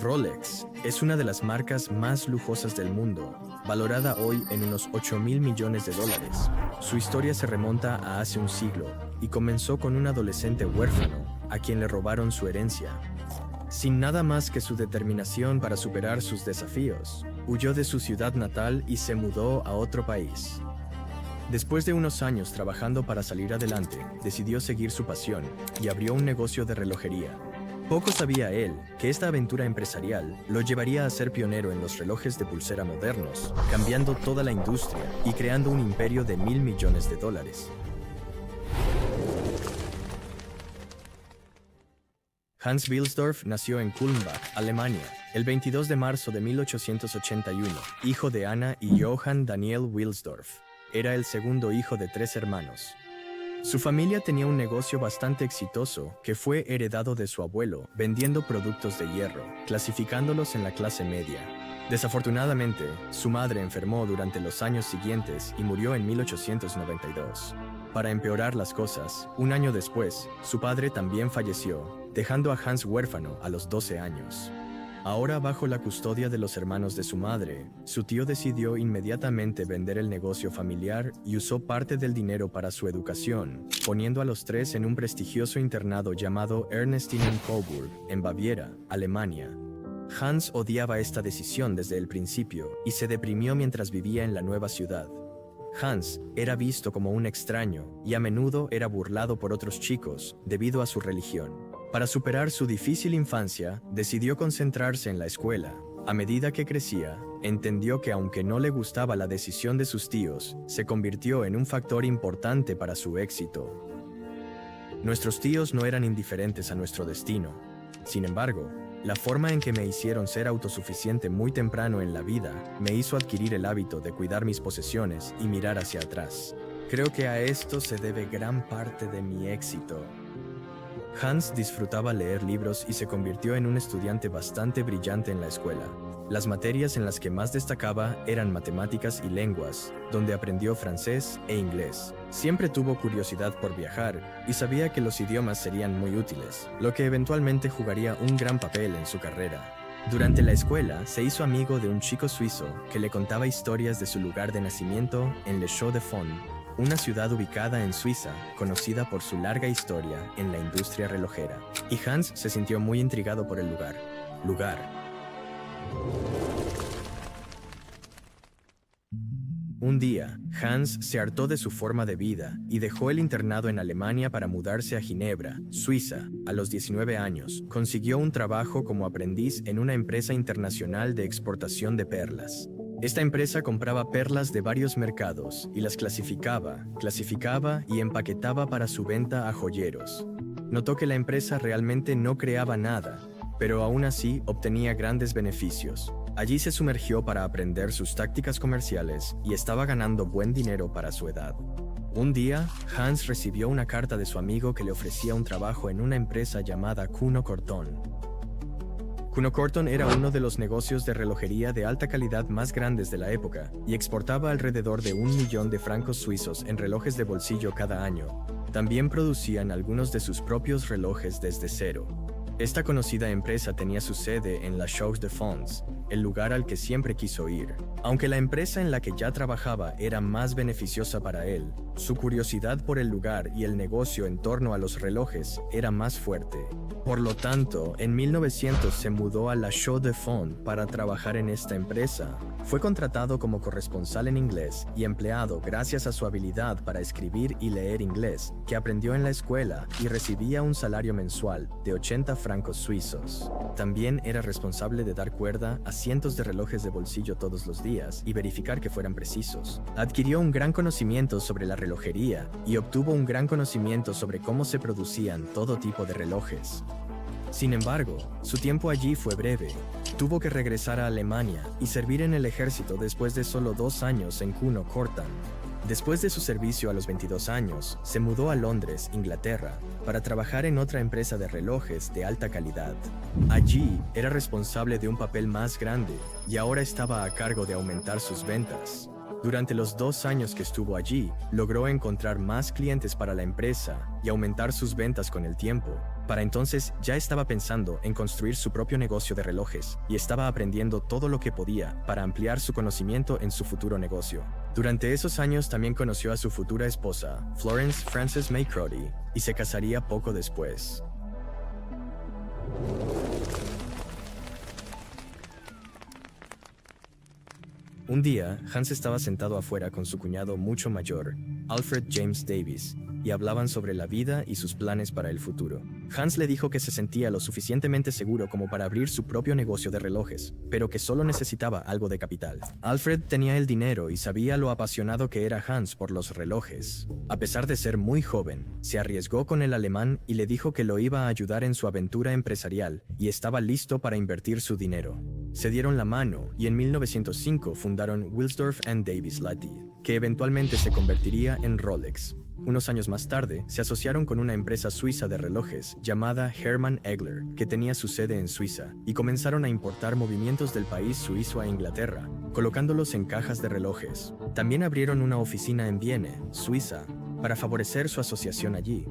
Rolex es una de las marcas más lujosas del mundo, valorada hoy en unos 8.000 millones de dólares. Su historia se remonta a hace un siglo y comenzó con un adolescente huérfano a quien le robaron su herencia. Sin nada más que su determinación para superar sus desafíos, huyó de su ciudad natal y se mudó a otro país. Después de unos años trabajando para salir adelante, decidió seguir su pasión y abrió un negocio de relojería. Poco sabía él que esta aventura empresarial lo llevaría a ser pionero en los relojes de pulsera modernos, cambiando toda la industria y creando un imperio de $1.000 millones. Hans Wilsdorf nació en Kulmbach, Alemania, el 22 de marzo de 1881, hijo de Anna y Johann Daniel Wilsdorf. Era el segundo hijo de 3 hermanos. Su familia tenía un negocio bastante exitoso que fue heredado de su abuelo, vendiendo productos de hierro, clasificándolos en la clase media. Desafortunadamente, su madre enfermó durante los años siguientes y murió en 1892. Para empeorar las cosas, un año después, su padre también falleció, dejando a Hans huérfano a los 12 años. Ahora bajo la custodia de los hermanos de su madre, su tío decidió inmediatamente vender el negocio familiar y usó parte del dinero para su educación, poniendo a los 3 en un prestigioso internado llamado Ernestinen-Coburg, en Baviera, Alemania. Hans odiaba esta decisión desde el principio y se deprimió mientras vivía en la nueva ciudad. Hans era visto como un extraño y a menudo era burlado por otros chicos debido a su religión. Para superar su difícil infancia, decidió concentrarse en la escuela. A medida que crecía, entendió que aunque no le gustaba la decisión de sus tíos, se convirtió en un factor importante para su éxito. Nuestros tíos no eran indiferentes a nuestro destino. Sin embargo, la forma en que me hicieron ser autosuficiente muy temprano en la vida me hizo adquirir el hábito de cuidar mis posesiones y mirar hacia atrás. Creo que a esto se debe gran parte de mi éxito. Hans disfrutaba leer libros y se convirtió en un estudiante bastante brillante en la escuela. Las materias en las que más destacaba eran matemáticas y lenguas, donde aprendió francés e inglés. Siempre tuvo curiosidad por viajar y sabía que los idiomas serían muy útiles, lo que eventualmente jugaría un gran papel en su carrera. Durante la escuela, se hizo amigo de un chico suizo que le contaba historias de su lugar de nacimiento en Les Chaux-de-Fonds, una ciudad ubicada en Suiza, conocida por su larga historia en la industria relojera. Y Hans se sintió muy intrigado por el lugar. Un día, Hans se hartó de su forma de vida y dejó el internado en Alemania para mudarse a Ginebra, Suiza. A los 19 años, consiguió un trabajo como aprendiz en una empresa internacional de exportación de perlas. Esta empresa compraba perlas de varios mercados y las clasificaba y empaquetaba para su venta a joyeros. Notó que la empresa realmente no creaba nada, pero aún así obtenía grandes beneficios. Allí se sumergió para aprender sus tácticas comerciales y estaba ganando buen dinero para su edad. Un día, Hans recibió una carta de su amigo que le ofrecía un trabajo en una empresa llamada Kuno Corton. Kuno Corton era uno de los negocios de relojería de alta calidad más grandes de la época y exportaba alrededor de 1 millón de francos suizos en relojes de bolsillo cada año. También producían algunos de sus propios relojes desde cero. Esta conocida empresa tenía su sede en Les Chaux-de-Fonds, el lugar al que siempre quiso ir. Aunque la empresa en la que ya trabajaba era más beneficiosa para él, su curiosidad por el lugar y el negocio en torno a los relojes era más fuerte. Por lo tanto, en 1900 se mudó a Les Chaux-de-Fonds para trabajar en esta empresa. Fue contratado como corresponsal en inglés y empleado gracias a su habilidad para escribir y leer inglés, que aprendió en la escuela, y recibía un salario mensual de 80 francos suizos. También era responsable de dar cuerda a cientos de relojes de bolsillo todos los días y verificar que fueran precisos. Adquirió un gran conocimiento sobre la relojería y obtuvo un gran conocimiento sobre cómo se producían todo tipo de relojes. Sin embargo, su tiempo allí fue breve. Tuvo que regresar a Alemania y servir en el ejército después de solo 2 años en Kuno Corton. Después de su servicio a los 22 años, se mudó a Londres, Inglaterra, para trabajar en otra empresa de relojes de alta calidad. Allí, era responsable de un papel más grande y ahora estaba a cargo de aumentar sus ventas. Durante los 2 años que estuvo allí, logró encontrar más clientes para la empresa y aumentar sus ventas con el tiempo. Para entonces ya estaba pensando en construir su propio negocio de relojes y estaba aprendiendo todo lo que podía para ampliar su conocimiento en su futuro negocio. Durante esos años también conoció a su futura esposa, Florence Frances May Crotty, y se casaría poco después. Un día, Hans estaba sentado afuera con su cuñado mucho mayor, Alfred James Davis, y hablaban sobre la vida y sus planes para el futuro. Hans le dijo que se sentía lo suficientemente seguro como para abrir su propio negocio de relojes, pero que solo necesitaba algo de capital. Alfred tenía el dinero y sabía lo apasionado que era Hans por los relojes. A pesar de ser muy joven, se arriesgó con el alemán y le dijo que lo iba a ayudar en su aventura empresarial y estaba listo para invertir su dinero. Se dieron la mano y en 1905 fundaron Wilsdorf and Davis Ltd, que eventualmente se convertiría en Rolex. Unos años más tarde, se asociaron con una empresa suiza de relojes llamada Hermann Egler, que tenía su sede en Suiza, y comenzaron a importar movimientos del país suizo a Inglaterra, colocándolos en cajas de relojes. También abrieron una oficina en Viena, Suiza, para favorecer su asociación allí.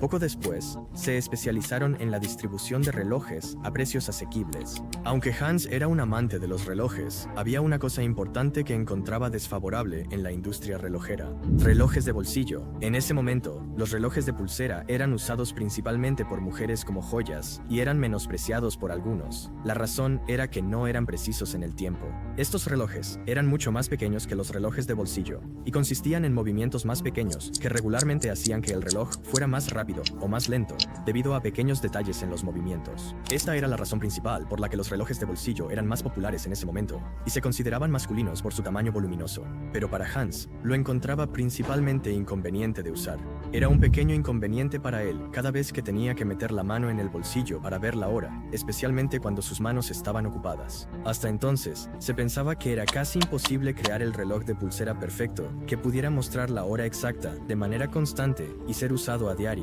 Poco después, se especializaron en la distribución de relojes a precios asequibles. Aunque Hans era un amante de los relojes, había una cosa importante que encontraba desfavorable en la industria relojera: relojes de bolsillo. En ese momento, los relojes de pulsera eran usados principalmente por mujeres como joyas y eran menospreciados por algunos. La razón era que no eran precisos en el tiempo. Estos relojes eran mucho más pequeños que los relojes de bolsillo y consistían en movimientos más pequeños que regularmente hacían que el reloj fuera más rápido o más lento, debido a pequeños detalles en los movimientos. Esta era la razón principal por la que los relojes de bolsillo eran más populares en ese momento, y se consideraban masculinos por su tamaño voluminoso. Pero para Hans, lo encontraba principalmente inconveniente de usar. Era un pequeño inconveniente para él cada vez que tenía que meter la mano en el bolsillo para ver la hora, especialmente cuando sus manos estaban ocupadas. Hasta entonces, se pensaba que era casi imposible crear el reloj de pulsera perfecto, que pudiera mostrar la hora exacta de manera constante y ser usado a diario.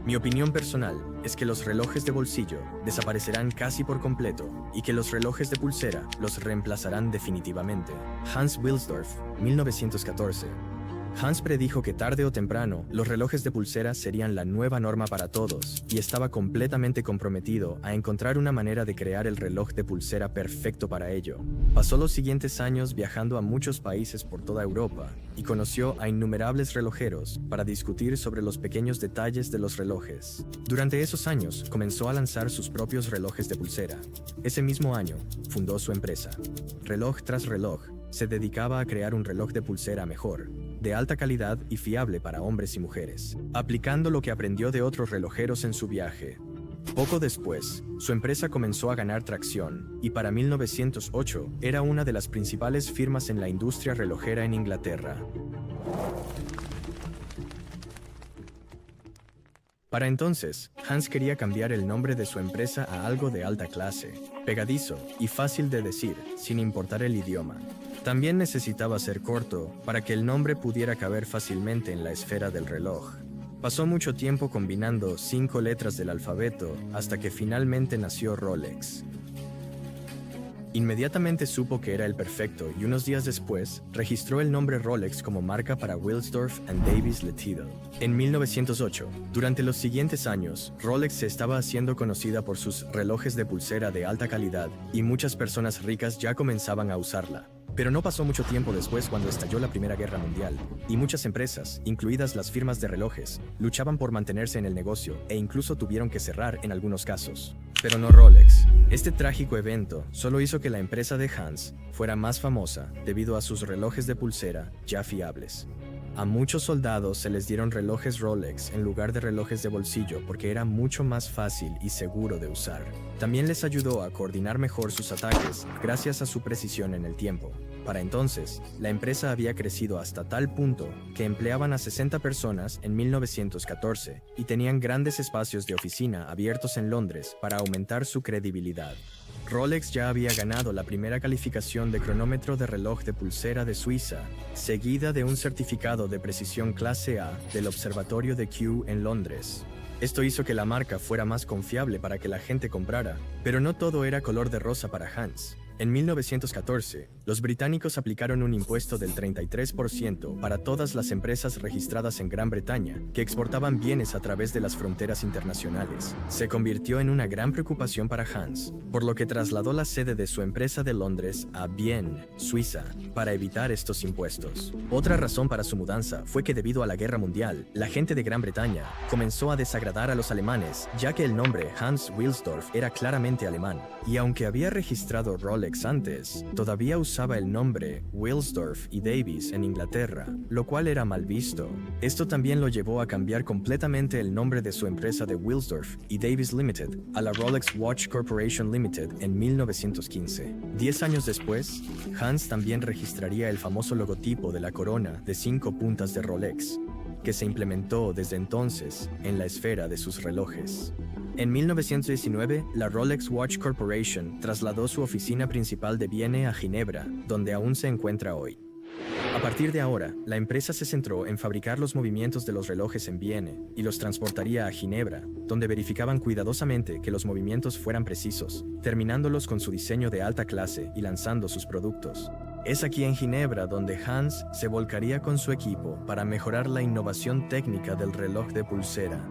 Mi opinión personal es que los relojes de bolsillo desaparecerán casi por completo y que los relojes de pulsera los reemplazarán definitivamente. Hans Wilsdorf, 1914. Hans predijo que tarde o temprano los relojes de pulsera serían la nueva norma para todos y estaba completamente comprometido a encontrar una manera de crear el reloj de pulsera perfecto para ello. Pasó los siguientes años viajando a muchos países por toda Europa y conoció a innumerables relojeros para discutir sobre los pequeños detalles de los relojes. Durante esos años comenzó a lanzar sus propios relojes de pulsera. Ese mismo año fundó su empresa. Reloj tras reloj, se dedicaba a crear un reloj de pulsera mejor, de alta calidad y fiable para hombres y mujeres, aplicando lo que aprendió de otros relojeros en su viaje. Poco después, su empresa comenzó a ganar tracción y para 1908 era una de las principales firmas en la industria relojera en Inglaterra. Para entonces, Hans quería cambiar el nombre de su empresa a algo de alta clase, pegadizo y fácil de decir, sin importar el idioma. También necesitaba ser corto para que el nombre pudiera caber fácilmente en la esfera del reloj. Pasó mucho tiempo combinando 5 letras del alfabeto hasta que finalmente nació Rolex. Inmediatamente supo que era el perfecto y unos días después registró el nombre Rolex como marca para Wilsdorf and Davis Ltd. En 1908, durante los siguientes años, Rolex se estaba haciendo conocida por sus relojes de pulsera de alta calidad y muchas personas ricas ya comenzaban a usarla. Pero no pasó mucho tiempo después cuando estalló la Primera Guerra Mundial, y muchas empresas, incluidas las firmas de relojes, luchaban por mantenerse en el negocio e incluso tuvieron que cerrar en algunos casos. Pero no Rolex. Este trágico evento solo hizo que la empresa de Hans fuera más famosa debido a sus relojes de pulsera ya fiables. A muchos soldados se les dieron relojes Rolex en lugar de relojes de bolsillo porque era mucho más fácil y seguro de usar. También les ayudó a coordinar mejor sus ataques gracias a su precisión en el tiempo. Para entonces, la empresa había crecido hasta tal punto que empleaban a 60 personas en 1914 y tenían grandes espacios de oficina abiertos en Londres para aumentar su credibilidad. Rolex ya había ganado la primera calificación de cronómetro de reloj de pulsera de Suiza, seguida de un certificado de precisión clase A del Observatorio de Kew en Londres. Esto hizo que la marca fuera más confiable para que la gente comprara, pero no todo era color de rosa para Hans. En 1914, Los británicos aplicaron un impuesto del 33% para todas las empresas registradas en Gran Bretaña que exportaban bienes a través de las fronteras internacionales. Se convirtió en una gran preocupación para Hans, por lo que trasladó la sede de su empresa de Londres a Bienne, Suiza, para evitar estos impuestos. Otra razón para su mudanza fue que debido a la Guerra Mundial, la gente de Gran Bretaña comenzó a desagradar a los alemanes, ya que el nombre Hans Wilsdorf era claramente alemán, y aunque había registrado Rolex antes, todavía usaba el nombre Wilsdorf y Davies en Inglaterra, lo cual era mal visto. Esto también lo llevó a cambiar completamente el nombre de su empresa de Wilsdorf y Davies Limited a la Rolex Watch Corporation Limited en 1915. 10 años después, Hans también registraría el famoso logotipo de la corona de 5 puntas de Rolex, que se implementó desde entonces en la esfera de sus relojes. En 1919, la Rolex Watch Corporation trasladó su oficina principal de Viena a Ginebra, donde aún se encuentra hoy. A partir de ahora, la empresa se centró en fabricar los movimientos de los relojes en Viena y los transportaría a Ginebra, donde verificaban cuidadosamente que los movimientos fueran precisos, terminándolos con su diseño de alta clase y lanzando sus productos. Es aquí en Ginebra donde Hans se volcaría con su equipo para mejorar la innovación técnica del reloj de pulsera.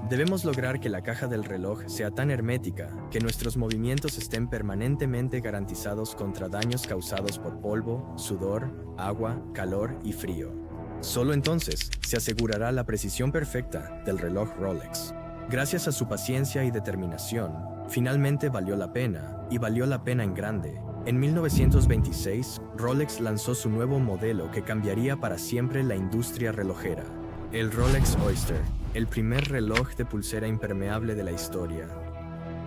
Debemos lograr que la caja del reloj sea tan hermética que nuestros movimientos estén permanentemente garantizados contra daños causados por polvo, sudor, agua, calor y frío. Solo entonces se asegurará la precisión perfecta del reloj Rolex. Gracias a su paciencia y determinación, finalmente valió la pena, y valió la pena en grande. En 1926, Rolex lanzó su nuevo modelo que cambiaría para siempre la industria relojera, el Rolex Oyster, el primer reloj de pulsera impermeable de la historia.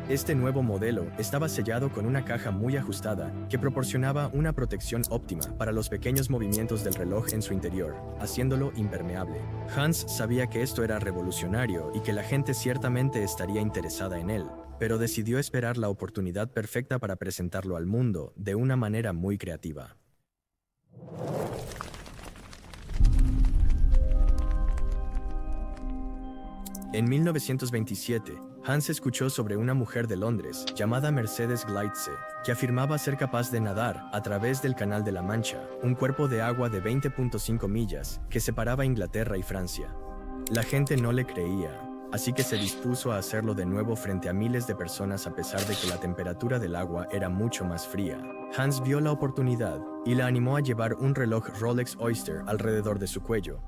Este nuevo modelo estaba sellado con una caja muy ajustada que proporcionaba una protección óptima para los pequeños movimientos del reloj en su interior, haciéndolo impermeable. Hans sabía que esto era revolucionario y que la gente ciertamente estaría interesada en él, pero decidió esperar la oportunidad perfecta para presentarlo al mundo de una manera muy creativa. En 1927, Hans escuchó sobre una mujer de Londres llamada Mercedes Gleitze, que afirmaba ser capaz de nadar a través del Canal de la Mancha, un cuerpo de agua de 20.5 millas que separaba Inglaterra y Francia. La gente no le creía, así que se dispuso a hacerlo de nuevo frente a miles de personas a pesar de que la temperatura del agua era mucho más fría. Hans vio la oportunidad y la animó a llevar un reloj Rolex Oyster alrededor de su cuello.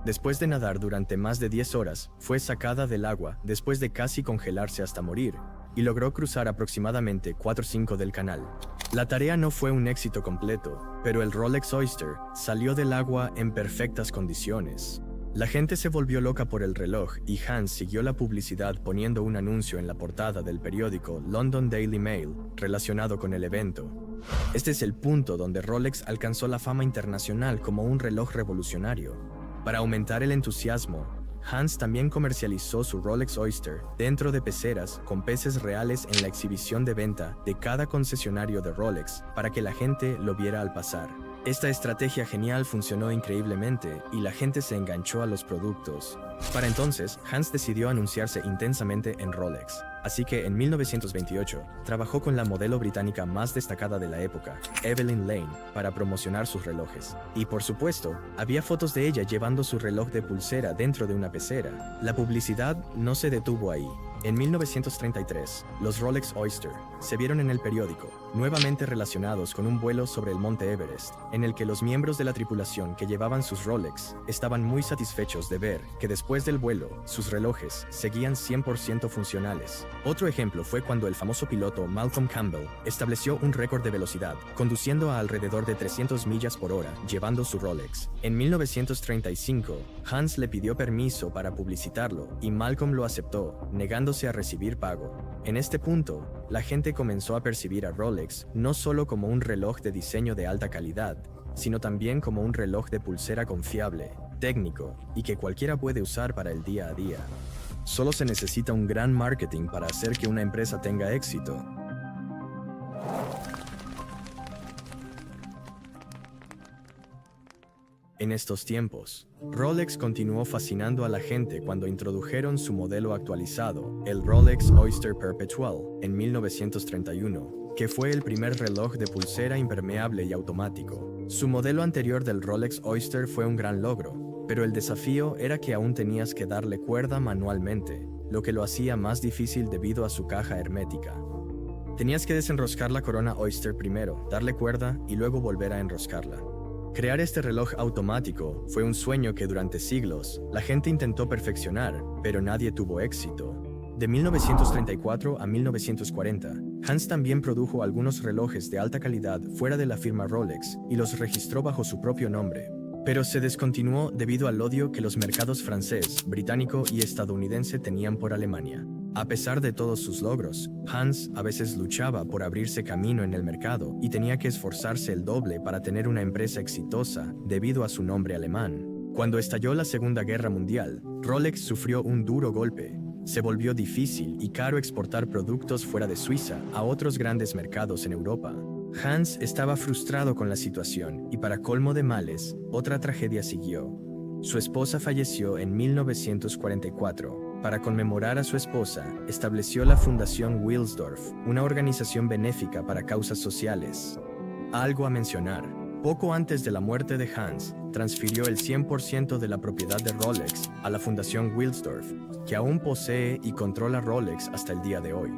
Después de nadar durante más de 10 horas, fue sacada del agua después de casi congelarse hasta morir, y logró cruzar aproximadamente 4/5 del canal. La tarea no fue un éxito completo, pero el Rolex Oyster salió del agua en perfectas condiciones. La gente se volvió loca por el reloj y Hans siguió la publicidad poniendo un anuncio en la portada del periódico London Daily Mail relacionado con el evento. Este es el punto donde Rolex alcanzó la fama internacional como un reloj revolucionario. Para aumentar el entusiasmo, Hans también comercializó su Rolex Oyster dentro de peceras con peces reales en la exhibición de venta de cada concesionario de Rolex para que la gente lo viera al pasar. Esta estrategia genial funcionó increíblemente y la gente se enganchó a los productos. Para entonces, Hans decidió anunciarse intensamente en Rolex. Así que en 1928 trabajó con la modelo británica más destacada de la época, Evelyn Lane, para promocionar sus relojes. Y por supuesto, había fotos de ella llevando su reloj de pulsera dentro de una pecera. La publicidad no se detuvo ahí. En 1933, los Rolex Oyster se vieron en el periódico, nuevamente relacionados con un vuelo sobre el monte Everest, en el que los miembros de la tripulación que llevaban sus Rolex estaban muy satisfechos de ver que después del vuelo, sus relojes seguían 100% funcionales. Otro ejemplo fue cuando el famoso piloto Malcolm Campbell estableció un récord de velocidad, conduciendo a alrededor de 300 millas por hora, llevando su Rolex. En 1935, Hans le pidió permiso para publicitarlo y Malcolm lo aceptó, negándose a recibir pago. En este punto, la gente comenzó a percibir a Rolex no solo como un reloj de diseño de alta calidad, sino también como un reloj de pulsera confiable, técnico y que cualquiera puede usar para el día a día. Solo se necesita un gran marketing para hacer que una empresa tenga éxito. En estos tiempos, Rolex continuó fascinando a la gente cuando introdujeron su modelo actualizado, el Rolex Oyster Perpetual, en 1931, que fue el primer reloj de pulsera impermeable y automático. Su modelo anterior del Rolex Oyster fue un gran logro, pero el desafío era que aún tenías que darle cuerda manualmente, lo que lo hacía más difícil debido a su caja hermética. Tenías que desenroscar la corona Oyster primero, darle cuerda y luego volver a enroscarla. Crear este reloj automático fue un sueño que durante siglos la gente intentó perfeccionar, pero nadie tuvo éxito. De 1934 a 1940, Hans también produjo algunos relojes de alta calidad fuera de la firma Rolex y los registró bajo su propio nombre, pero se descontinuó debido al odio que los mercados francés, británico y estadounidense tenían por Alemania. A pesar de todos sus logros, Hans a veces luchaba por abrirse camino en el mercado y tenía que esforzarse el doble para tener una empresa exitosa debido a su nombre alemán. Cuando estalló la Segunda Guerra Mundial, Rolex sufrió un duro golpe. Se volvió difícil y caro exportar productos fuera de Suiza a otros grandes mercados en Europa. Hans estaba frustrado con la situación y, para colmo de males, otra tragedia siguió. Su esposa falleció en 1944. Para conmemorar a su esposa, estableció la Fundación Wilsdorf, una organización benéfica para causas sociales. Algo a mencionar: poco antes de la muerte de Hans, transfirió el 100% de la propiedad de Rolex a la Fundación Wilsdorf, que aún posee y controla Rolex hasta el día de hoy.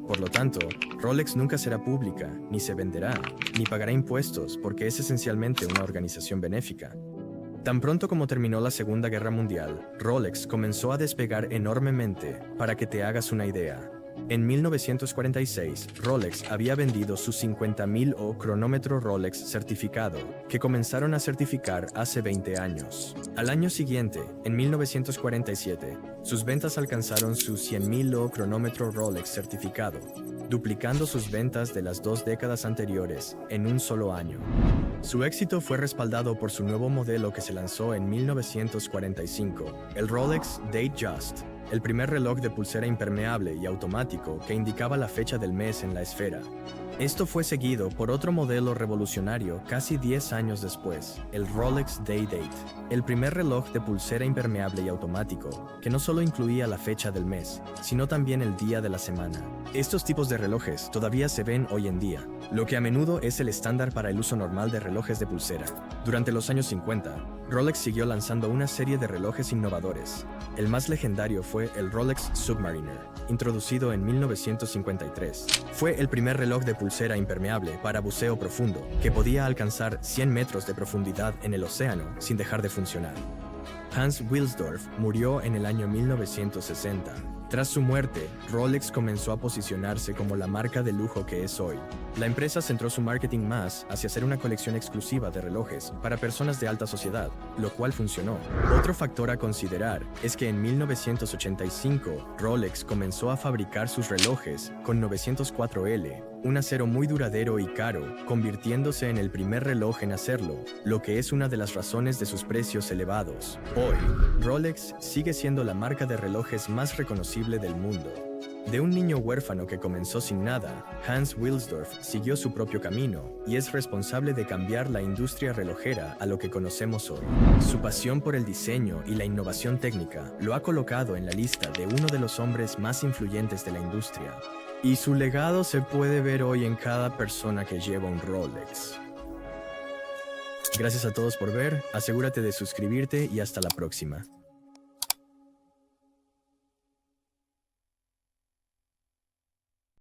Por lo tanto, Rolex nunca será pública, ni se venderá, ni pagará impuestos porque es esencialmente una organización benéfica. Tan pronto como terminó la Segunda Guerra Mundial, Rolex comenzó a despegar enormemente. Para que te hagas una idea, en 1946, Rolex había vendido sus 50.000 cronómetro Rolex certificado, que comenzaron a certificar hace 20 años. Al año siguiente, en 1947, sus ventas alcanzaron sus 100.000 cronómetro Rolex certificado, duplicando sus ventas de las 2 décadas anteriores en un solo año. Su éxito fue respaldado por su nuevo modelo que se lanzó en 1945, el Rolex Datejust, el primer reloj de pulsera impermeable y automático que indicaba la fecha del mes en la esfera. Esto fue seguido por otro modelo revolucionario casi 10 años después, el Rolex Day-Date, el primer reloj de pulsera impermeable y automático, que no solo incluía la fecha del mes, sino también el día de la semana. Estos tipos de relojes todavía se ven hoy en día, lo que a menudo es el estándar para el uso normal de relojes de pulsera. Durante los años 50, Rolex siguió lanzando una serie de relojes innovadores. El más legendario fue el Rolex Submariner, introducido en 1953. Fue el primer reloj de pulsera impermeable para buceo profundo, que podía alcanzar 100 metros de profundidad en el océano sin dejar de funcionar. Hans Wilsdorf murió en el año 1960. Tras su muerte, Rolex comenzó a posicionarse como la marca de lujo que es hoy. La empresa centró su marketing más hacia hacer una colección exclusiva de relojes para personas de alta sociedad, lo cual funcionó. Otro factor a considerar es que en 1985, Rolex comenzó a fabricar sus relojes con 904L, un acero muy duradero y caro, convirtiéndose en el primer reloj en hacerlo, lo que es una de las razones de sus precios elevados. Hoy, Rolex sigue siendo la marca de relojes más reconocible del mundo. De un niño huérfano que comenzó sin nada, Hans Wilsdorf siguió su propio camino y es responsable de cambiar la industria relojera a lo que conocemos hoy. Su pasión por el diseño y la innovación técnica lo ha colocado en la lista de uno de los hombres más influyentes de la industria. Y su legado se puede ver hoy en cada persona que lleva un Rolex. Gracias a todos por ver, asegúrate de suscribirte y hasta la próxima.